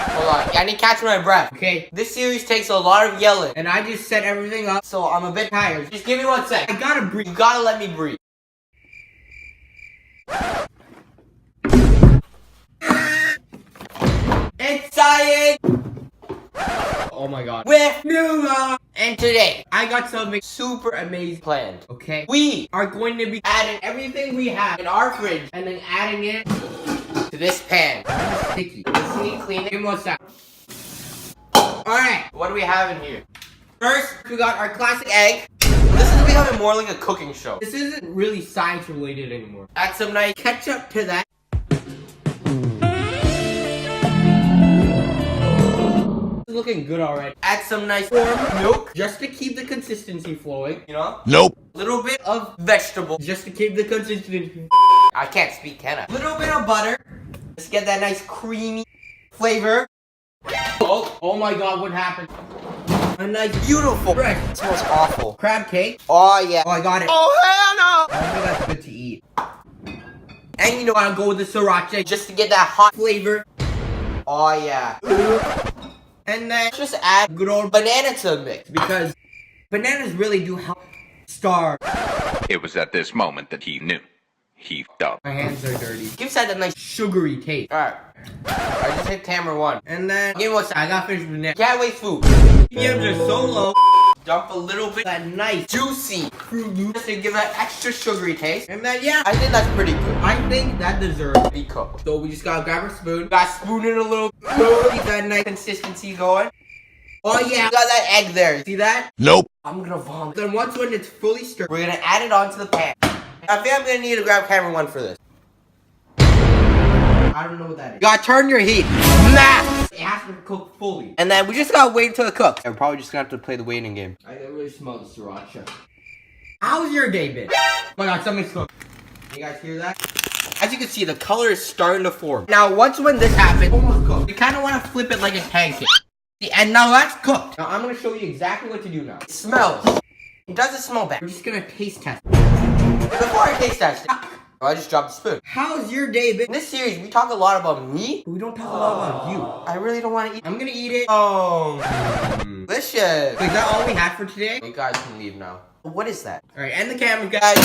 Hold on. I need to catch my breath. Okay. This series takes a lot of yelling. And I just set everything up, so I'm a bit tired. Just give me 1 sec. I gotta breathe. You gotta let me breathe. It's science! Oh my god. With Noobotical! And today, I got something super amazing planned, okay? We are going to be adding everything we have in our fridge and then adding it to this pan. It's sticky. Let's see, clean it. Give me 1 sec. Alright, what do we have in here? First, we got our classic egg. This is becoming more like a cooking show. This isn't really science related anymore. Add some nice ketchup to that. Looking good already. Add some nice warm milk just to keep the consistency flowing, you know? Nope. Little bit of vegetable just to keep the consistency. I can't speak, can I? Little bit of butter. Just get that nice creamy flavor. Oh my god, what happened? A nice beautiful bread. It smells awful. Crab cake. Oh yeah. Oh, I got it. Oh hell no! I think that's good to eat. And you know I'll go with the sriracha just to get that hot flavor. Oh yeah. And then just add good old banana to the mix because bananas really do help star. It was at this moment that he knew. He f***ed up. My hands are dirty. Gives that a nice sugary taste. Alright. I just hit camera 1. And then, give me 1 sec. I got finished banana. Can't waste food. PMs are so low. Dump a little bit of that nice juicy fruit loop just to give that extra sugary taste. And then, yeah, I think that's pretty good. I think that deserves to be cooked. So we just gotta grab our spoon. Gotta spoon it a little. Keep that nice consistency going. Oh yeah, we got that egg there. See that? Nope. I'm gonna vomit. Then once when it's fully stirred, we're gonna add it onto the pan. I think I'm gonna need to grab camera 1 for this. I don't know what that is. You gotta turn your heat. Max! It has to cook fully. And then we just gotta wait until it cooks. And we're probably just gonna have to play the waiting game. I can really smell the sriracha. How's your day been? Oh my god, something's cooked. You guys hear that? As you can see, the color is starting to form. Now, once when this happens, almost cooked. You kinda wanna flip it like a pancake. And now that's cooked. Now I'm gonna show you exactly what to do now. It smells. It doesn't smell bad. We're just gonna taste test it. Before I taste test it, I just dropped the spoon. How's your day been? In this series, we talk a lot about me, but we don't talk a lot about you. I really don't want to eat. I'm gonna eat it. Oh, delicious. Is that all we had for today? You guys can leave now. What is that? Alright, end the camera, guys.